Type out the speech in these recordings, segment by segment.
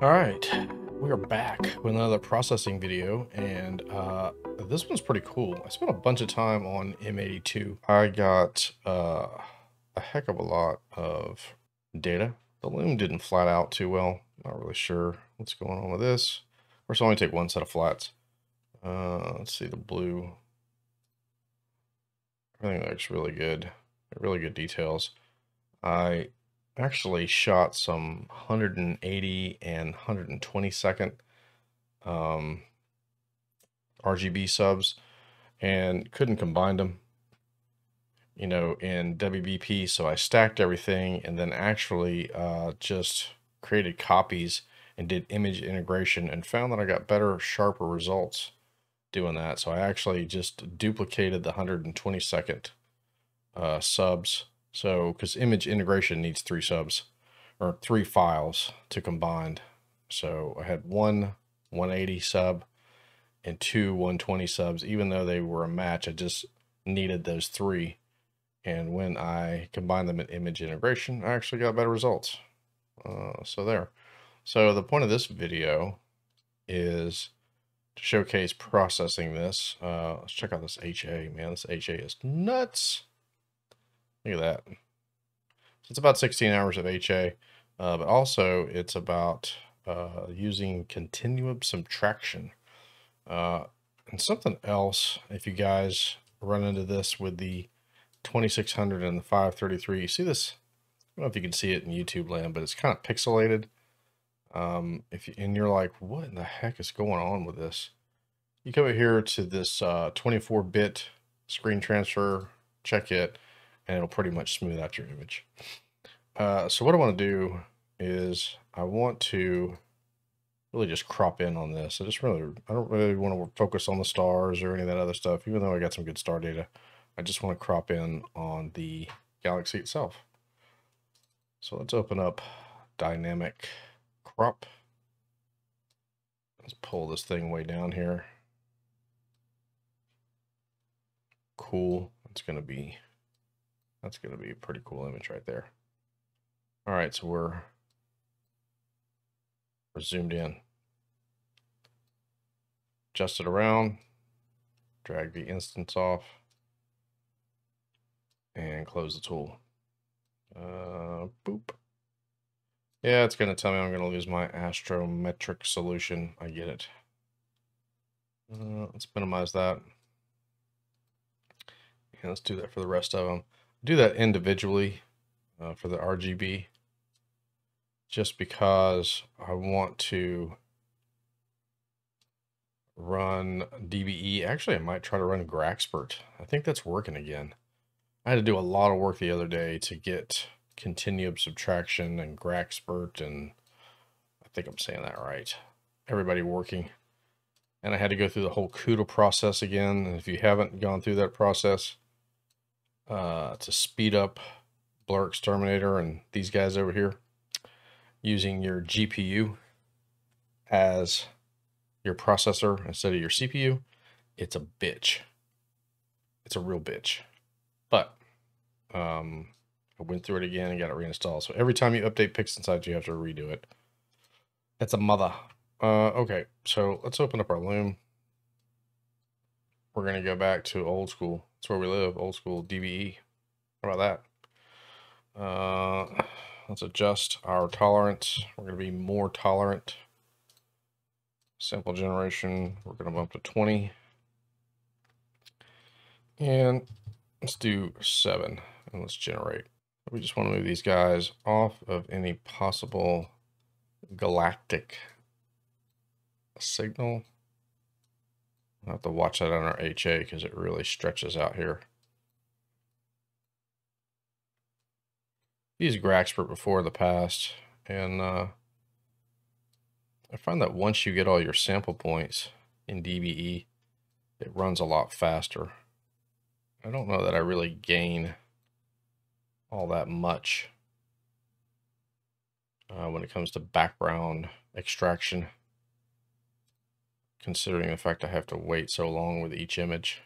All right, we are back with another processing video, and this one's pretty cool. I spent a bunch of time on M82. I got a heck of a lot of data. The loom didn't flat out too well. Not really sure what's going on with this. First, I'll only take one set of flats. Let's see the blue. Everything looks really good. Really good details. I actually shot some 180 and 120-second RGB subs and couldn't combine them, in WBP. So I stacked everything and then actually just created copies and did image integration and found that I got better, sharper results doing that. So I actually just duplicated the 120-second subs. So, because image integration needs 3 subs or 3 files to combine. So I had one 180 sub and 2 120 subs. Even though they were a match, I just needed those 3. And when I combined them in image integration, I actually got better results. So there. So the point of this video is to showcase processing this. Let's check out this HA. Man, this HA is nuts. Look at that. So it's about 16 hours of HA, but also it's about using continuum subtraction. And something else, if you guys run into this with the 2600 and the 533, you see this, I don't know if you can see it in YouTube land, but it's kind of pixelated. And you're like, what in the heck is going on with this? You come over here to this 24-bit screen transfer, check it, and it'll pretty much smooth out your image. So what I want to do is I want to really just crop in on this. I don't really want to focus on the stars or any of that other stuff, even though I got some good star data. I just want to crop in on the galaxy itself. So let's open up dynamic crop. Let's pull this thing way down here. Cool. That's gonna be a pretty cool image right there. All right, so we're zoomed in. Adjust it around, drag the instance off, and close the tool. Boop. Yeah, it's gonna tell me I'm gonna lose my astrometric solution. I get it. Let's minimize that. And let's do that for the rest of them. Do that individually for the RGB, just because I want to run DBE. Actually, I might try to run Graxpert. I think that's working again. I had to do a lot of work the other day to get Continuum Subtraction and Graxpert, and I think I'm saying that right. Everybody working. And I had to go through the whole CUDA process again. And if you haven't gone through that process, to speed up Blur Exterminator and these guys over here, using your GPU as your processor instead of your CPU, it's a bitch. It's a real bitch. But I went through it again and got it reinstalled. So every time you update PixInsight, you have to redo it. That's a mother. Okay, so let's open up our loom. We're gonna go back to old school. That's where we live, old school DBE. How about that? Let's adjust our tolerance. We're gonna be more tolerant. Sample generation, we're gonna bump to 20. And let's do 7, and let's generate. We just want to move these guys off of any possible galactic signal. I'll have to watch that on our HA because it really stretches out here. Used Graxpert before in the past, and I find that once you get all your sample points in DBE, it runs a lot faster. I don't know that I really gain all that much when it comes to background extraction, considering the fact I have to wait so long with each image.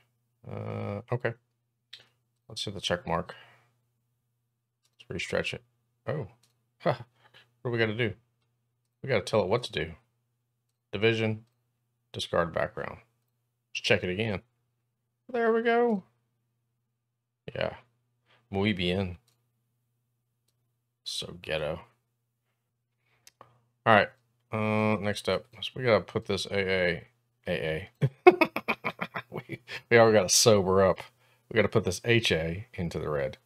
Okay, let's hit the check mark. Let's restretch it. Oh, what do we got to do? We got to tell it what to do. Division, discard background. Let's check it again. There we go. Yeah. Muy bien. So ghetto. All right. Next up, so we gotta put this AA. we all gotta sober up. We gotta put this HA into the red.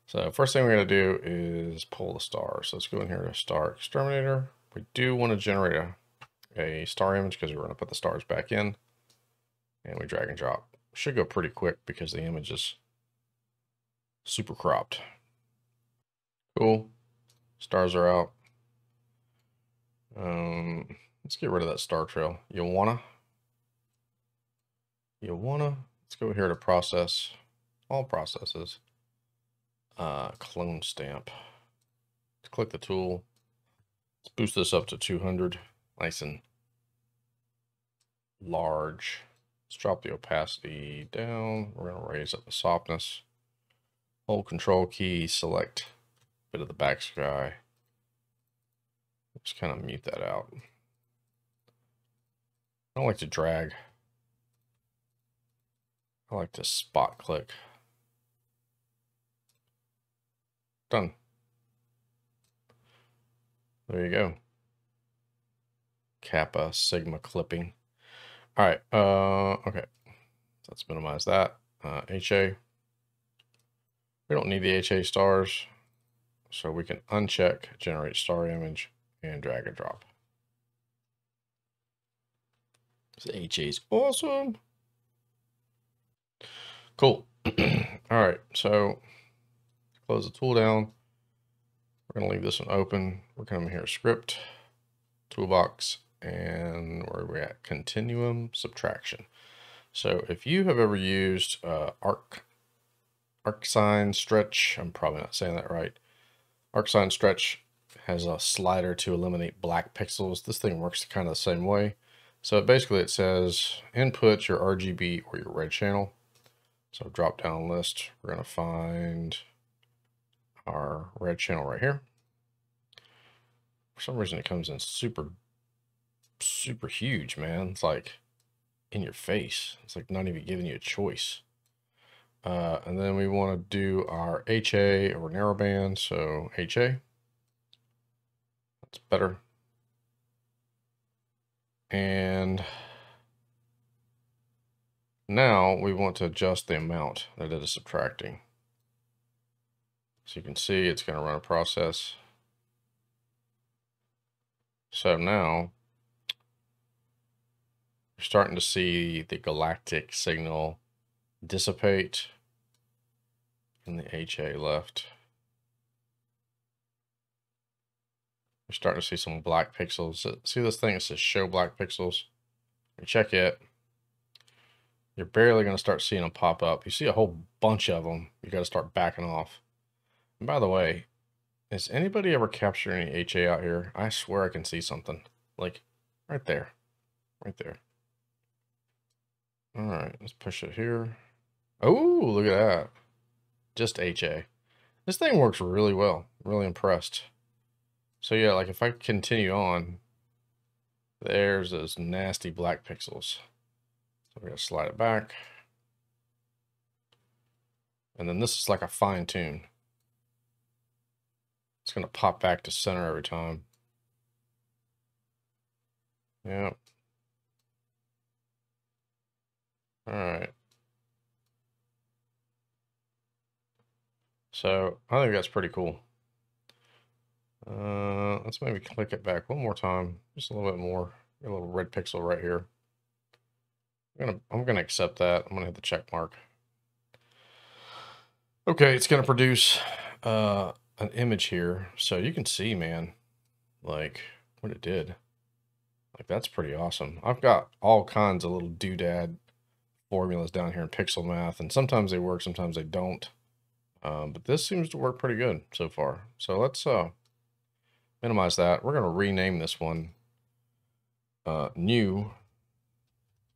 So first thing we're gonna do is pull the stars. So let's go in here to Star Exterminator. We do want to generate a star image because we're gonna put the stars back in, and we drag and drop. Should go pretty quick because the image is super cropped. Cool. Stars are out. Let's get rid of that star trail. You wanna? Let's go here to process, all processes. Clone stamp. Let's click the tool. Let's boost this up to 200. Nice and large. Let's drop the opacity down. We're gonna raise up the softness. Hold Control key, select a bit of the back sky. Just kind of mute that out. I don't like to drag. I like to spot click. Done. There you go. Kappa Sigma clipping. All right. Okay. Let's minimize that. HA. We don't need the HA stars, so we can uncheck generate star image and drag and drop. So HA is awesome. Cool. All right. So close the tool down. We're going to leave this one open. We're coming here, script, toolbox, and where are we at? Continuum subtraction. So if you have ever used arcsine stretch, I'm probably not saying that right. Arcsine stretch has a slider to eliminate black pixels. This thing works kind of the same way. So basically it says input your RGB or your red channel. So drop down list, we're going to find our red channel right here. For some reason it comes in super huge, man. It's like in your face. It's like not even giving you a choice. And then we want to do our HA or narrowband. So HA, that's better. And now we want to adjust the amount that it is subtracting. So you can see it's going to run a process. So now you're starting to see the galactic signal dissipate and the HA left. You're starting to see some black pixels. See this thing that says show black pixels? You check it. You're barely going to start seeing them pop up. You see a whole bunch of them. You got to start backing off. And by the way, has anybody ever captured any HA out here? I swear I can see something. Like right there. Right there. All right, let's push it here. Oh, look at that. Just HA. This thing works really well. Really impressed. So yeah, like if I continue on, there's those nasty black pixels. So we're gonna slide it back. And then this is like a fine tune. It's gonna pop back to center every time. Yep. All right. So I think that's pretty cool. Let's maybe click it back one more time, just a little bit more. A little red pixel right here. I'm gonna accept that. I'm gonna hit the check mark. Okay, it's gonna produce an image here, so you can see, man, like what it did. Like that's pretty awesome. I've got all kinds of little doodad formulas down here in Pixel Math, and sometimes they work, sometimes they don't. But this seems to work pretty good so far. So let's minimize that. We're gonna rename this one new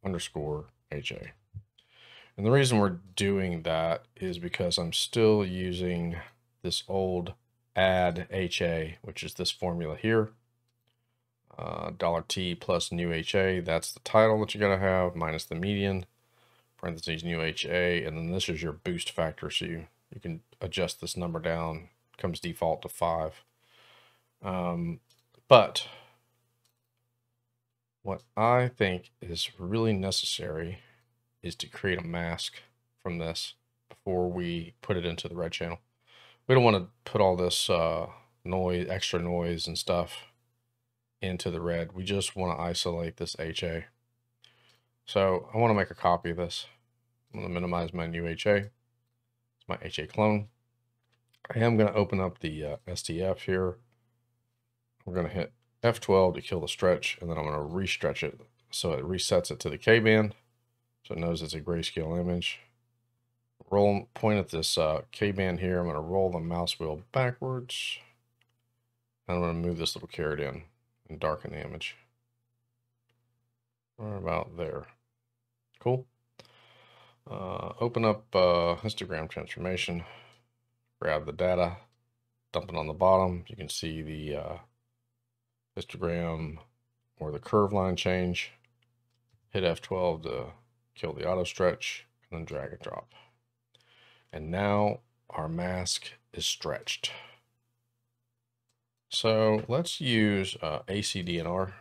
underscore HA. And the reason we're doing that is because I'm still using this old add HA, which is this formula here. $T plus new HA, that's the title that you gotta have, minus the median, parentheses new HA, and then this is your boost factor, so you can adjust this number down, comes default to 5. But what I think is really necessary is to create a mask from this before we put it into the red channel. We don't want to put all this noise, extra noise and stuff into the red. We just want to isolate this HA. So I want to make a copy of this. I'm going to minimize my new HA. It's my HA clone. I am going to open up the STF here. We're going to hit F12 to kill the stretch, and then I'm going to re-stretch it so it resets it to the K-band, so it knows it's a grayscale image. Point at this K-band here. I'm going to roll the mouse wheel backwards, and I'm going to move this little caret in and darken the image. Right about there. Cool. Open up histogram transformation, grab the data, dump it on the bottom. You can see the histogram or the curve line change. Hit F12 to kill the auto stretch, and then drag and drop. And now our mask is stretched. So let's use ACDNR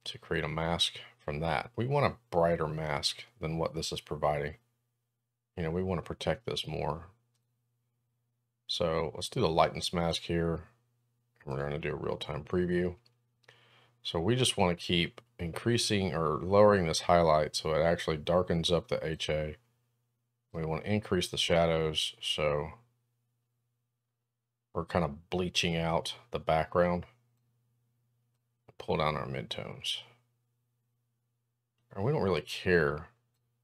to create a mask from that. We want a brighter mask than what this is providing. You know, we want to protect this more. So let's do the lightness mask here. We're going to do a real-time preview. So we just want to keep increasing or lowering this highlight so it actually darkens up the HA. We want to increase the shadows so we're kind of bleaching out the background. Pull down our midtones. And we don't really care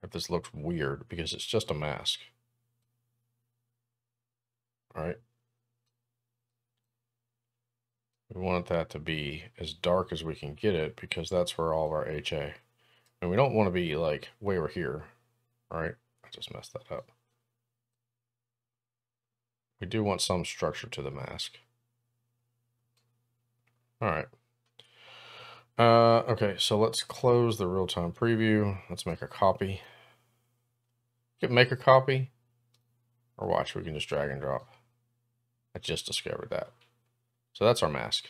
if this looks weird because it's just a mask. All right. We want that to be as dark as we can get it because that's where all of our HA. And we don't want to be like way over here. All right. I just messed that up. We do want some structure to the mask. All right. Okay, so let's close the real-time preview. Let's make a copy. Make a copy, or watch, we can just drag and drop. I just discovered that. So that's our mask.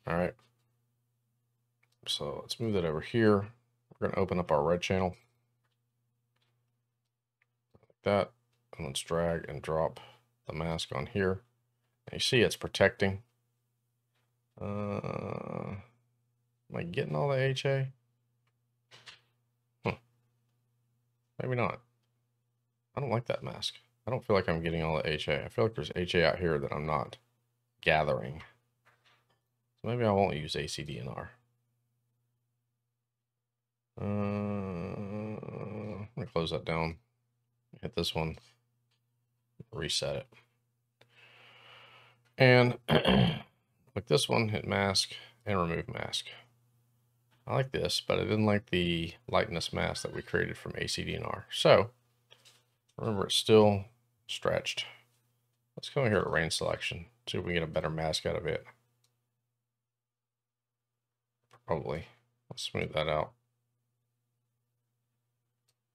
All right. So let's move that over here. We're going to open up our red channel. Like that. And let's drag and drop the mask on here. And you see it's protecting. Am I getting all the HA? Maybe not. I don't like that mask. I don't feel like I'm getting all the HA. I feel like there's HA out here that I'm not gathering. So maybe I won't use ACDNR. I'm gonna close that down. Hit this one. Reset it. And like this one, hit mask and remove mask. I like this, but I didn't like the lightness mask that we created from ACDNR. So remember, it's still stretched. Let's come here to range selection, see if we can get a better mask out of it. Probably. Let's smooth that out.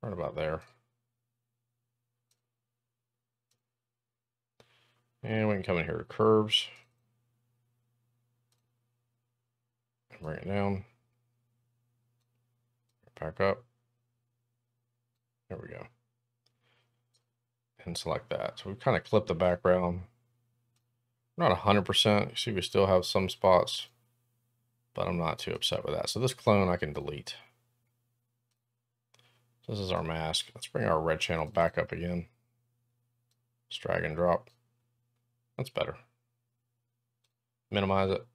Right about there. And we can come in here to curves. And bring it down. Back up. There we go. And select that. So we kind of clip the background. Not 100%. You see we still have some spots, but I'm not too upset with that. So this clone I can delete. So this is our mask. Let's bring our red channel back up again. Let's drag and drop. That's better. Minimize it.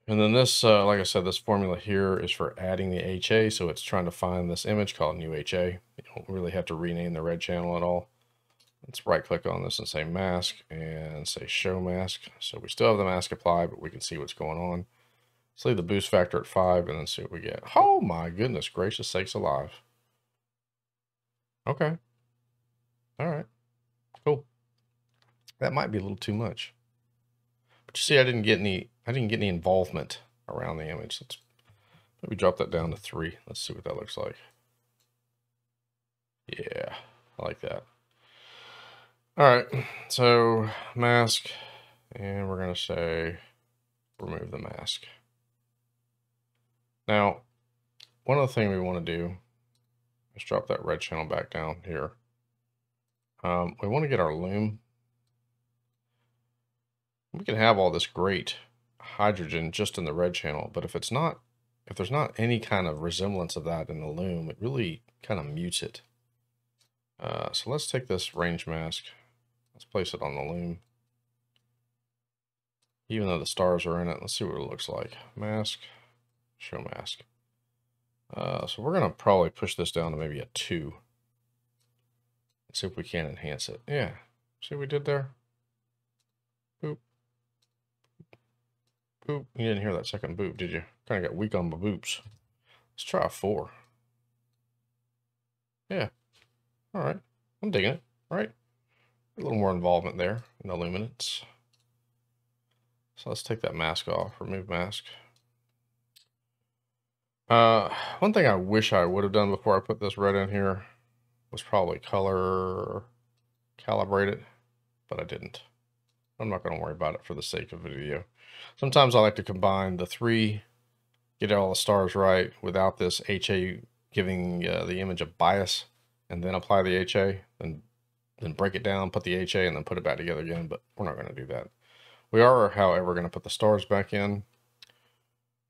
And then this, like I said, this formula here is for adding the HA. So it's trying to find this image called new HA. You don't really have to rename the red channel at all. Let's right click on this and say mask and say show mask. So we still have the mask applied, but we can see what's going on. Let's leave the boost factor at 5 and then see what we get. Oh my goodness gracious sakes alive. Okay. All right. Cool. That might be a little too much. But you see, I didn't get any involvement around the image. Let's maybe drop that down to 3. Let's see what that looks like. Yeah, I like that. All right, so mask, and we're gonna say remove the mask. Now, one other thing we want to do is drop that red channel back down here. We want to get our loom. We can have all this great hydrogen just in the red channel, but if there's not any kind of resemblance of that in the loom, it really kind of mutes it. So let's take this range mask. Let's place it on the loom. Even though the stars are in it, let's see what it looks like. Mask, show mask. So we're gonna probably push this down to maybe a 2. Let's see if we can enhance it. Yeah, see what we did there? Boop. Boop. You didn't hear that second boop, did you? Kind of got weak on my boops. Let's try a 4. Yeah. All right. I'm digging it. Right? A little more involvement there in the luminance. So let's take that mask off. Remove mask. One thing I wish I would have done before I put this red in here was probably color calibrate it, but I didn't. I'm not going to worry about it for the sake of the video. Sometimes I like to combine the 3, get all the stars right without this HA giving the image a bias, and then apply the HA, and then break it down, put the HA, and then put it back together again, but we're not going to do that. We are, however, going to put the stars back in.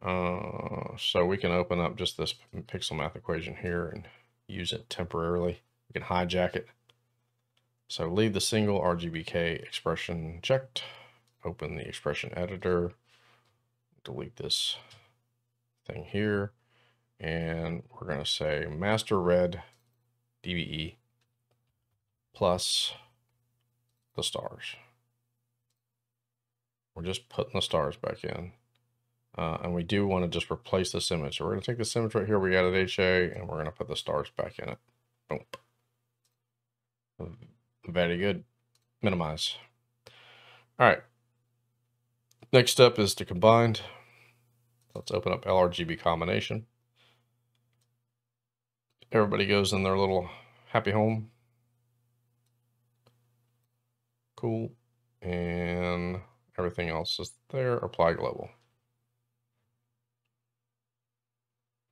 So we can open up just this pixel math equation here and use it temporarily. We can hijack it. So leave the single RGBK expression checked. Open the expression editor. Delete this thing here. And we're going to say master red DBE plus the stars. We're just putting the stars back in. And we do want to just replace this image. So we're going to take this image right here. We added HA, and we're going to put the stars back in it. Boom. Very good. Minimize. All right. Next step is to combine. Let's open up LRGB combination. Everybody goes in their little happy home. Cool. And everything else is there. Apply global.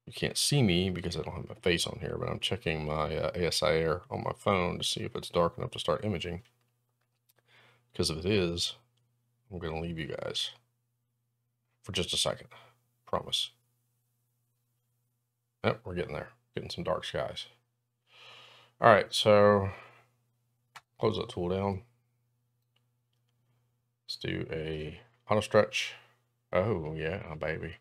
You can't see me because I don't have my face on here, but I'm checking my ASI Air on my phone to see if it's dark enough to start imaging. Because if it is, I'm going to leave you guys for just a second. Promise. Yep, we're getting there. Getting some dark skies. All right, so close that tool down. Let's do a auto stretch. Oh, yeah, baby.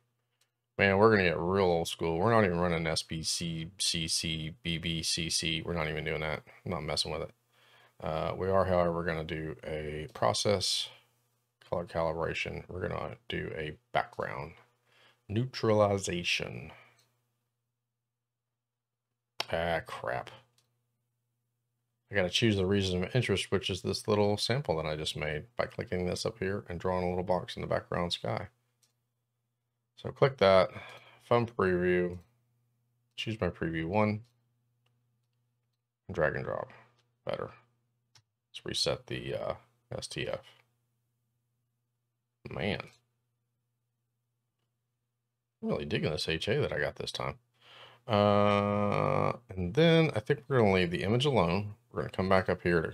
Man, we're going to get real old school. We're not even running SBC, CC, BB, CC. We're not even doing that. I'm not messing with it. We are, however, going to do a process, color calibration. We're going to do a background neutralization. Ah, crap. I got to choose the region of interest, which is this little sample that I just made by clicking this up here and drawing a little box in the background sky. So click that, phone preview, choose my preview 1, and drag and drop. Better. Let's reset the STF. Man, I'm really digging this HA that I got this time. And then I think we're going to leave the image alone. We're going to come back up here to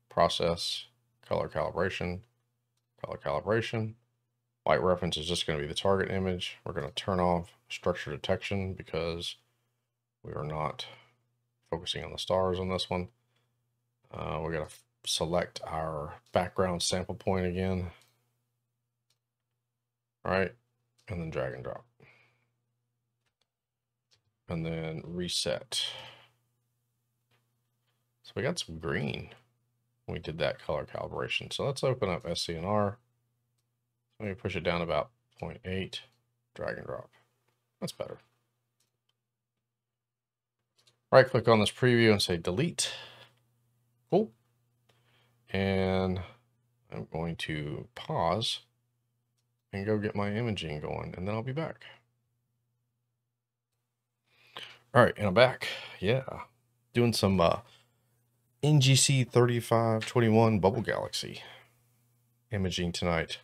process, color calibration, color calibration. White reference is just going to be the target image. We're going to turn off structure detection because we are not focusing on the stars on this one. We're going to select our background sample point again. All right, and then drag and drop. And then reset. So we got some green when we did that color calibration. So let's open up SCNR. Let me push it down about 0.8, drag and drop. That's better. Right click on this preview and say delete. Cool. And I'm going to pause and go get my imaging going, and then I'll be back. All right, and I'm back. Yeah, doing some NGC 3521 Bubble Galaxy imaging tonight.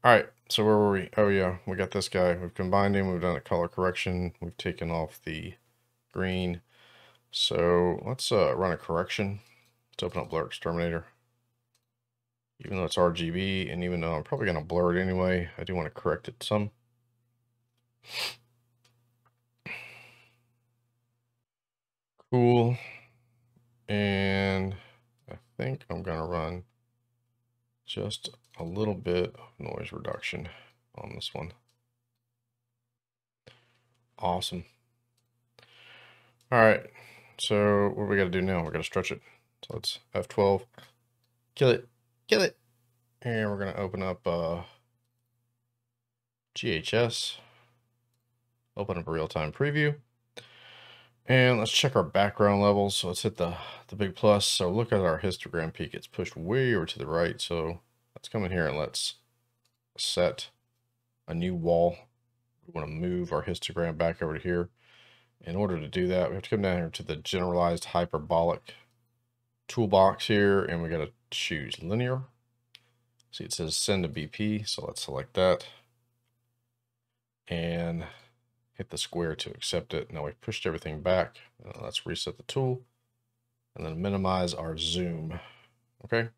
All right, so where were we? Oh yeah, we got this guy. We've combined him. We've done a color correction. We've taken off the green. So let's run a correction. Let's open up Blur Exterminator. Even though it's RGB, and even though I'm probably going to blur it anyway, I do want to correct it some. Cool. And I think I'm going to run just a little bit of noise reduction on this one. Awesome. All right. So what we got to do now? We're going to stretch it. So let's F12. Kill it. Kill it. And we're going to open up GHS. Open up a real-time preview. And let's check our background levels. So let's hit the big plus. So look at our histogram peak. It's pushed way over to the right. So let's come in here and let's set a new wall. We want to move our histogram back over to here. In order to do that, we have to come down here to the generalized hyperbolic toolbox here, and we got to choose linear. See, it says send to BP, so let's select that and hit the square to accept it. Now we've pushed everything back. Let's reset the tool and then minimize our zoom. Okay,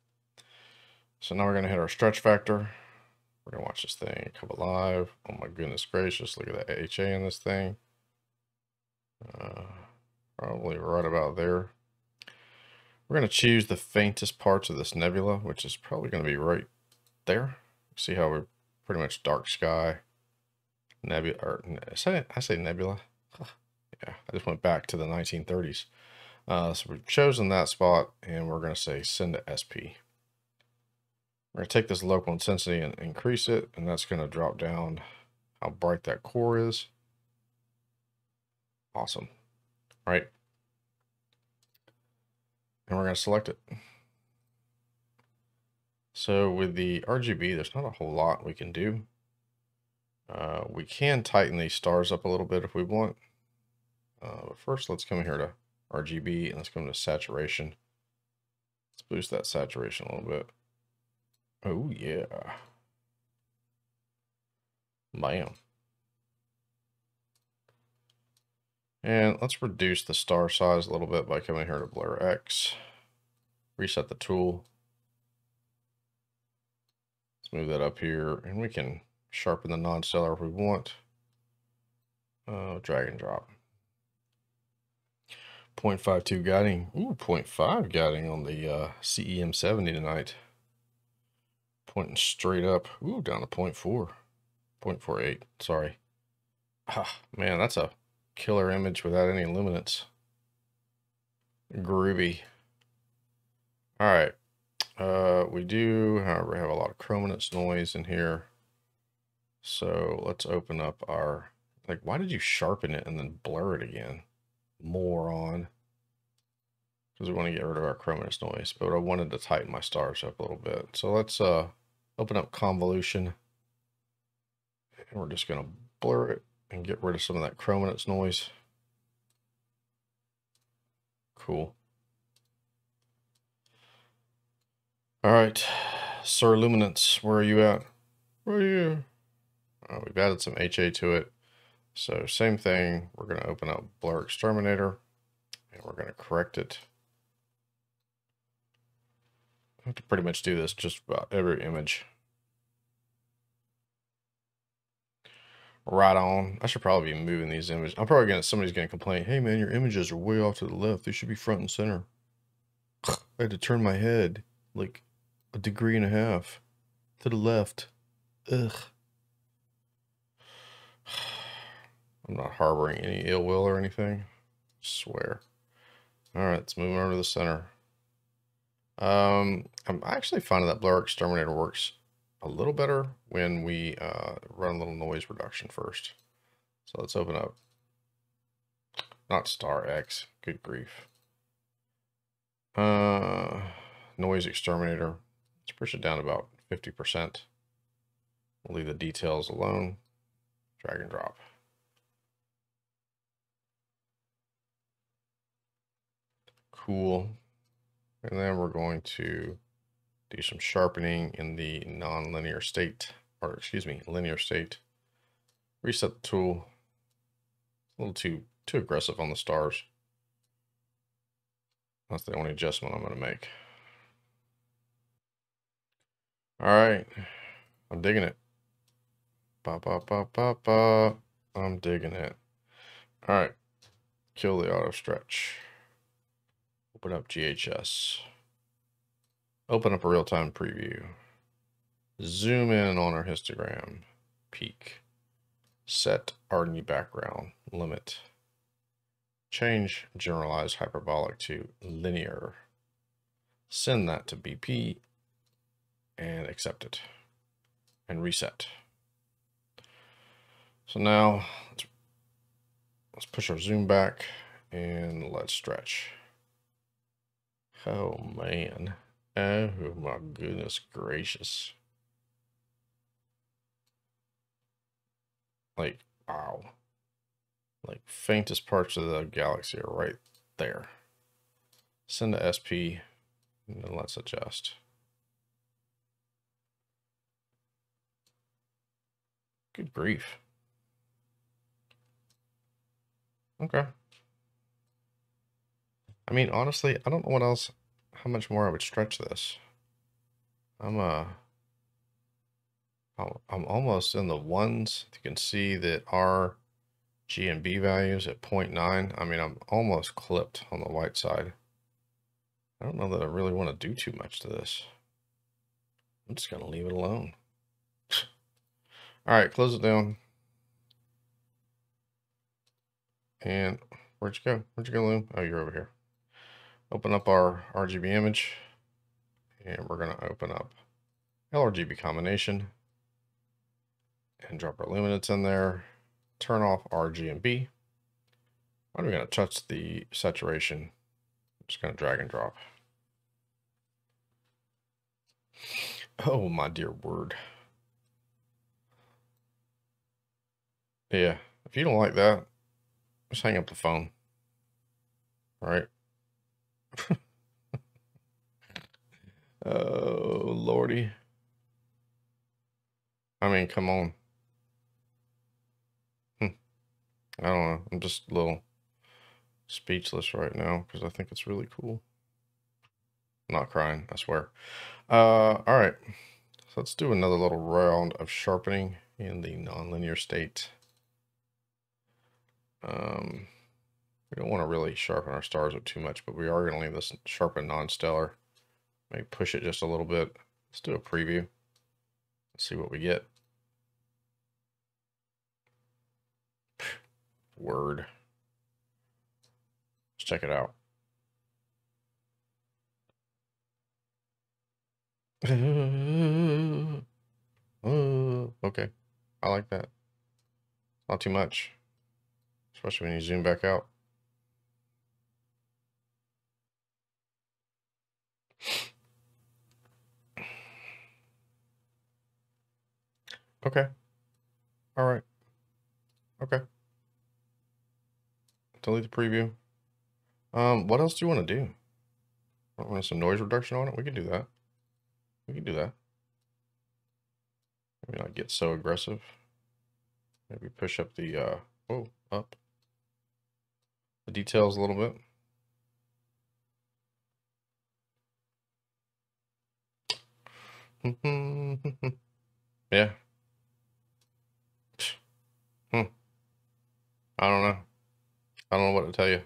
so now we're going to hit our stretch factor. We're going to watch this thing come alive. Oh my goodness gracious, look at that HA in this thing. Probably right about there. We're going to choose the faintest parts of this nebula, which is probably going to be right there. See how we're pretty much dark sky nebula, or I say nebula. Yeah, I just went back to the 1930s. So we've chosen that spot, and we're going to say send to SP. We're going to take this local intensity and increase it, and that's going to drop down how bright that core is. Awesome. Right. And we're going to select it. So with the RGB, there's not a whole lot we can do. We can tighten these stars up a little bit if we want. But first, let's come here to RGB and let's come to saturation. Let's boost that saturation a little bit. Oh yeah. Bam. And let's reduce the star size a little bit by coming here to Blur X. Reset the tool. Let's move that up here, and we can sharpen the non-stellar if we want. Drag and drop. 0.52 guiding. Ooh, 0.5 guiding on the CEM70 tonight. Pointing straight up. Ooh, down to 0.4. 0.48, sorry. Ah, man, that's a killer image without any luminance. Groovy. All right. We do, however, have a lot of chrominance noise in here. So let's open up our, like, why did you sharpen it and then blur it again? Moron. Because we want to get rid of our chrominance noise, but I wanted to tighten my stars up a little bit. So let's open up convolution. And we're just going to blur it and get rid of some of that chrominance noise. Cool. All right, Sir Luminance, where are you at? Where are you? Oh, we've added some HA to it. So same thing, we're going to open up Blur Exterminator, and we're going to correct it. I have to pretty much do this just about every image. Right on. I should probably be moving these images. I'm probably somebody's gonna complain, hey man, your images are way off to the left. They should be front and center. I had to turn my head like 1.5 degrees to the left. Ugh. I'm not harboring any ill will or anything. I swear. All right, let's move over to the center. I'm actually finding that Blur Exterminator works a little better when we run a little noise reduction first. So let's open up, not star X, good grief. noise exterminator. Let's push it down to about 50%. We'll leave the details alone. Drag and drop. Cool. And then we're going to do some sharpening in the non-linear state, or excuse me, linear state. Reset the tool. A little too aggressive on the stars. That's the only adjustment I'm going to make. All right, I'm digging it. Ba, ba, ba, ba, ba. I'm digging it. All right, kill the auto stretch. Open up GHS. Open up a real-time preview. Zoom in on our histogram. Peak. Set RD background. Limit. Change generalized hyperbolic to linear. Send that to BP and accept it. And reset. So now let's push our zoom back and let's stretch. Oh man. Oh my goodness gracious. Like, wow. Like, faintest parts of the galaxy are right there. Send to SP and then let's adjust. Good grief. Okay. I mean, honestly, I don't know what else, how much more I would stretch this. I'm almost in the ones. You can see that our G and B values at 0.9. I mean, I'm almost clipped on the white side. I don't know that I really want to do too much to this. I'm just going to leave it alone. All right, close it down. And where'd you go? Where'd you go, Loom? Oh, you're over here. Open up our RGB image. And we're going to open up LRGB combination. And drop our luminance in there. Turn off RG and B. I'm going to touch the saturation. I'm just going to drag and drop. Oh, my dear word. Yeah, if you don't like that, just hang up the phone. All right. Oh, Lordy. I mean, come on. I don't know. I'm just a little speechless right now because I think it's really cool. I'm not crying, I swear. All right. So let's do another little round of sharpening in the nonlinear state. We don't want to really sharpen our stars up too much, but we are going to leave this sharpen non-stellar. Maybe push it just a little bit. Let's do a preview. Let's see what we get. Word. Let's check it out. Okay. I like that. Not too much. Especially when you zoom back out. Okay. All right. Okay. Delete the preview. What else do you want to do? Want some noise reduction on it? We can do that. We can do that. Maybe not get so aggressive. Maybe push up the up the details a little bit. Yeah. I don't know. I don't know what to tell you.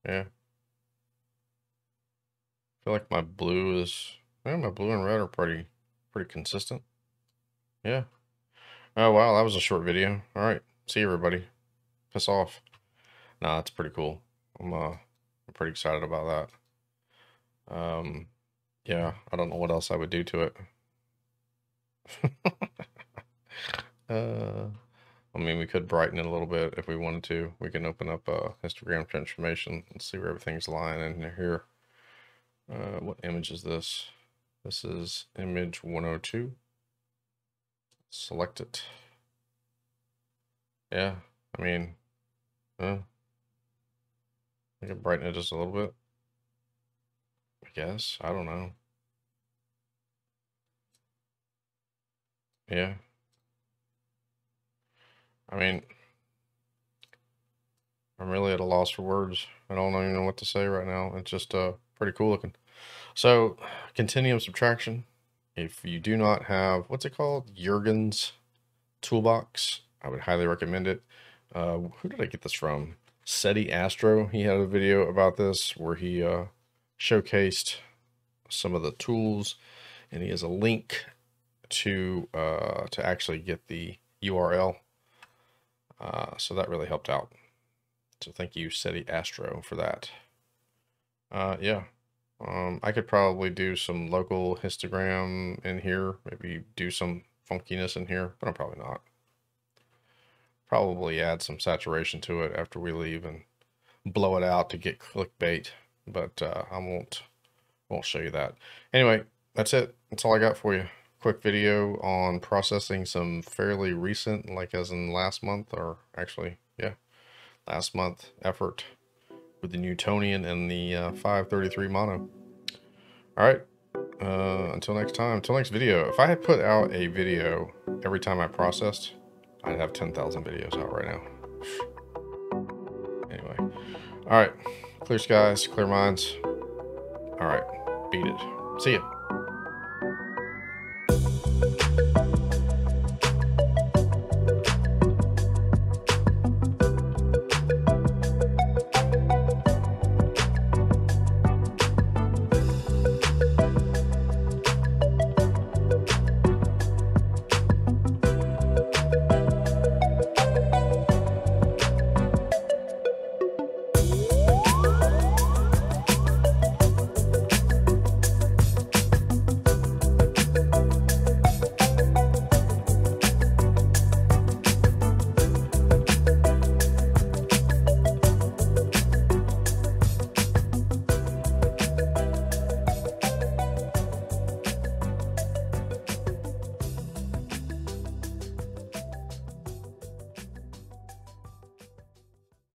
Yeah. I feel like my blue and red are pretty consistent. Yeah. Oh wow, that was a short video. All right. See you, everybody. Piss off. Nah, that's pretty cool. I'm pretty excited about that. Yeah, I don't know what else I would do to it. I mean, we could brighten it a little bit if we wanted to. We can open up a histogram transformation and see where everything's lying in here. What image is this? This is image 102. Select it. Yeah, I mean, I can brighten it just a little bit. I guess. I don't know. Yeah. I mean, I'm really at a loss for words. I don't even know what to say right now. It's just pretty cool looking. So, Continuum Subtraction. If you do not have, what's it called? Jurgen's Toolbox. I would highly recommend it. Who did I get this from? SETI Astro. He had a video about this where he showcased some of the tools, and he has a link to actually get the URL. So that really helped out. So thank you, SETI Astro, for that. Yeah. I could probably do some local histogram in here, maybe do some funkiness in here, but I'm probably not. Probably add some saturation to it after we leave and blow it out to get clickbait, but I won't show you that. Anyway, that's it. That's all I got for you. Quick video on processing some fairly recent, like as in last month, or actually, yeah, last month effort with the Newtonian and the 533 mono. All right. Until next time, until next video. If I had put out a video every time I processed, I'd have 10,000 videos out right now. Anyway. All right. Clear skies, clear minds. All right. Beat it. See ya.